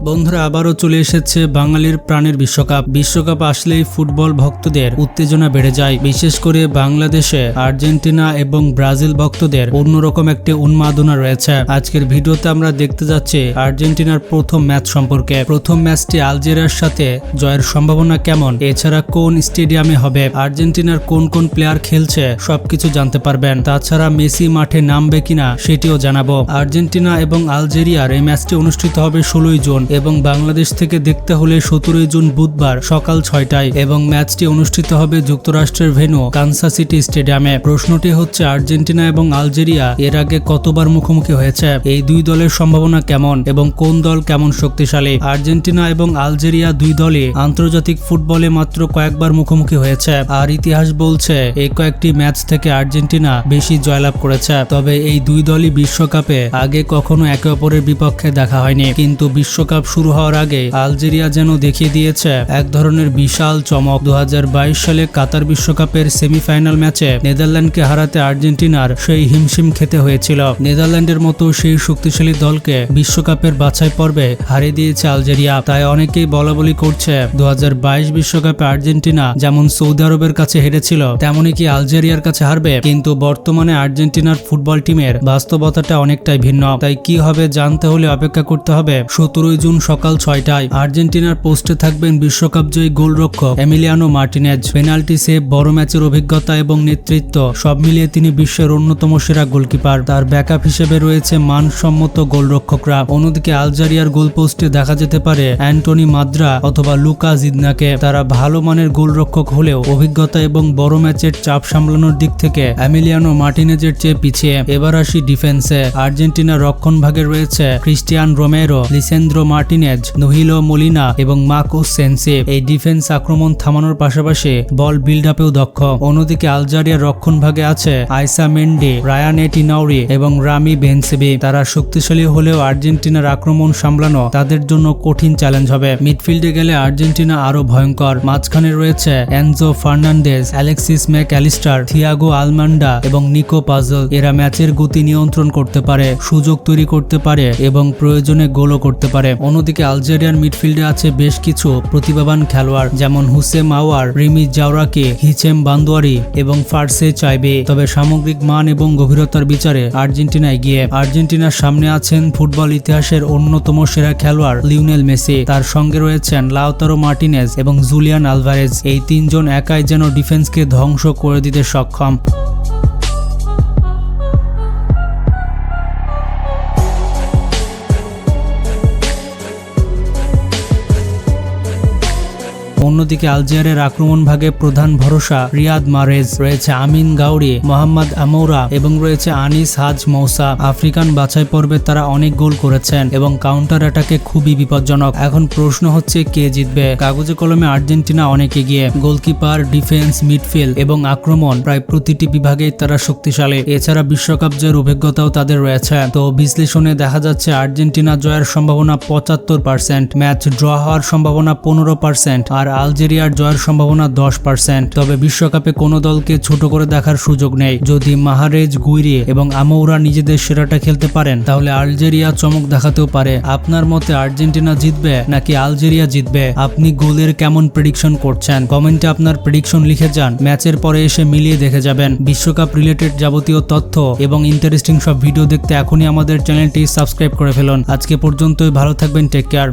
বন্ধুরা আবারও চলে এসেছে বাঙালির প্রাণের বিশ্বকাপ আসলেই ফুটবল ভক্তদের উত্তেজনা বেড়ে যায়। বিশেষ করে বাংলাদেশে আর্জেন্টিনা এবং ব্রাজিল ভক্তদের অন্যরকম একটি উন্মাদনা রয়েছে। আজকের ভিডিওতে আমরা দেখতে যাচ্ছি আর্জেন্টিনার প্রথম ম্যাচ সম্পর্কে। প্রথম ম্যাচটি আলজেরিয়ার সাথে জয়ের সম্ভাবনা কেমন, এছাড়া কোন স্টেডিয়ামে হবে, আর্জেন্টিনার কোন কোন প্লেয়ার খেলছে সবকিছু জানতে পারবেন। তাছাড়া মেসি মাঠে নামবে কিনা সেটিও জানাবো। আর্জেন্টিনা এবং আলজেরিয়ার এই ম্যাচটি অনুষ্ঠিত হবে 16 জুন এবং বাংলাদেশ থেকে দেখতে হলে 17 জুন বুধবার সকাল 6টায় এবং ম্যাচটি অনুষ্ঠিত হবে যুক্তরাষ্ট্রের ভেন্যু কানসাস সিটি স্টেডিয়ামে। প্রশ্নটি হচ্ছে আর্জেন্টিনা এবং আলজেরিয়া এর আগে কতবার মুখোমুখি হয়েছে, এই দুই দলের সম্ভাবনা কেমন এবং কোন দল কেমন শক্তিশালী। আর্জেন্টিনা এবং আলজেরিয়া দুই দলই আন্তর্জাতিক ফুটবলে মাত্র কয়েকবার মুখোমুখি হয়েছে, আর ইতিহাস বলছে এই কয়েকটি ম্যাচ থেকে আর্জেন্টিনা বেশি জয়লাভ করেছে। তবে এই দুই দলই বিশ্বকাপে আগে কখনো একে অপরের বিপক্ষে দেখা হয়নি, কিন্তু বিশ্বকাপ শুরু হওয়ার আগে আলজেরিয়া যেন দেখিয়ে দিয়েছে এক ধরনের বিশাল চমক। 2022 সালে কাতার বিশ্বকাপের সেমিফাইনাল ম্যাচে নেদারল্যান্ডকে হারাতে আর্জেন্টিনার সেই হিমশিম খেতে হয়েছিল। নেদারল্যান্ডের মতো সেই শক্তিশালী দলকে বিশ্বকাপের বাছাই পর্বে হারিয়ে দিয়েছে আলজেরিয়া। তাই অনেকেই বলাবলি করছে 2022 বিশ্বকাপে আর্জেন্টিনা যেমন সৌদি আরবের কাছে হেরেছিল তেমনই কি আলজেরিয়ার কাছে হারবে। কিন্তু বর্তমানে আর্জেন্টিনার ফুটবল টিমের বাস্তবতাটা অনেকটাই ভিন্ন। তাই কি হবে জানতে হলে অপেক্ষা করতে হবে 17 জুন সকাল 6টায়। আর্জেন্টিনার পোস্টে থাকবেন বিশ্বকাপ জয়ী গোলরক্ষক এমিলিয়ানো মার্টিনেজ। পেনাল্টি সেভ, বড় ম্যাচের অভিজ্ঞতা এবং নেতৃত্ব সব মিলিয়ে তিনি বিশ্বের অন্যতম সেরা গোলকিপার। তার ব্যাকআপ হিসেবে রয়েছে মানসম্মত গোলরক্ষকরা। অন্যদিকে আলজেরিয়ার গোলপোস্টে দেখা যেতে পারে অ্যান্টনি মাদ্রা অথবা লুকা জিদনাকে। তারা ভালো মানের গোলরক্ষক হলেও অভিজ্ঞতা এবং বড় ম্যাচের চাপ সামলানোর দিক থেকে এমিলিয়ানো মার্টিনেজের চেয়ে পিছিয়ে। এবার আসি ডিফেন্সে। আর্জেন্টিনার রক্ষণ ভাগে রয়েছে ক্রিস্টিয়ান রোমেরো, লিসেন্দ্রো মার্টিনেজ, নোহিলো মোলিনা এবং মার্কোস সেনসি। এই ডিফেন্স আক্রমণ থামানোর পাশাপাশি বল বিল্ড আপেও দক্ষ। অন্যদিকে আলজেরিয়ার রক্ষণ ভাগে আছে আইসা মেন্ডি, রায়ান এটিনাউরি এবং রামি বেনসেবি। তারা শক্তিশালী হলেও আর্জেন্টিনার আক্রমণ সামলানো তাদের জন্য কঠিন চ্যালেঞ্জ হবে। মিডফিল্ডে গেলে আর্জেন্টিনা আরো ভয়ঙ্কর। মাঝখানে রয়েছে Enzo Fernandez, Alexis MacAllister, Thiago Almada এবং নিকো পাজল। এরা ম্যাচের গতি নিয়ন্ত্রণ করতে পারে, সুযোগ তৈরি করতে পারে এবং প্রয়োজনে গোলও করতে পারে। অন্যদিকে আলজেরিয়ার মিডফিল্ডে আছে বেশ কিছু প্রতিভাবান খেলোয়াড় যেমন হুসেম আওয়ার, রিমি জাওরাকি, হিচেম বান্দোয়ারি এবং ফার্সে চাইবে। তবে সামগ্রিক মান এবং গভীরতার বিচারে আর্জেন্টিনা এগিয়ে। আর্জেন্টিনার সামনে আছেন ফুটবল ইতিহাসের অন্যতম সেরা খেলোয়াড় লিওনেল মেসি। তার সঙ্গে রয়েছেন লাউতারো মার্টিনেজ এবং জুলিয়ান আলভারেজ। এই তিনজন একাই যেন ডিফেন্সকে ধ্বংস করে দিতে সক্ষম। অন্যদিকে আলজেরিয়ার আক্রমণ ভাগে প্রধান ভরসা রিয়াদ মাহরেজ, রয়েছে আমিন গাউরি, মোহাম্মদ আমৌরা এবং রয়েছে আনিস হাজ মৌসা। আফ্রিকান বাছাই পর্বে তারা অনেক গোল করেছেন এবং কাউন্টার অ্যাটাকে খুবই বিপজ্জনক। এখন প্রশ্ন হচ্ছে কে জিতবে। কাগজে কলমে আর্জেন্টিনা অনেক এগিয়ে। গোলকিপার, ডিফেন্স, মিডফিল্ড এবং আক্রমণ প্রায় প্রতিটি বিভাগেই তারা শক্তিশালী। এছাড়া বিশ্বকাপ জয়ের অভিজ্ঞতাও তাদের রয়েছে। তো বিশ্লেষণে দেখা যাচ্ছে আর্জেন্টিনা জয়ের সম্ভাবনা 75%, ম্যাচ ড্র হওয়ার সম্ভাবনা 15% আর আলজেরিয়ার জয়ের সম্ভাবনা 10%। তবে বিশ্বকাপে কোনো দলকে ছোট করে দেখার সুযোগ নেই। যদি মাহরেজ, গুইরি এবং আমৌরা নিজেদের সেরাটা খেলতে পারেন তাহলে আলজেরিয়া চমক দেখাতেও পারে। আপনার মতে আর্জেন্টিনা জিতবে নাকি আলজেরিয়া জিতবে? আপনি গোলের কেমন প্রেডিকশন করছেন? কমেন্টে আপনার প্রেডিকশন লিখে যান। ম্যাচের পরে এসে মিলিয়ে দেখে যাবেন। বিশ্বকাপ রিলেটেড যাবতীয় তথ্য এবং ইন্টারেস্টিং সব ভিডিও দেখতে এখনই আমাদের চ্যানেলটি সাবস্ক্রাইব করে ফেলুন। আজকে পর্যন্তই, ভালো থাকবেন, টেক কেয়ার।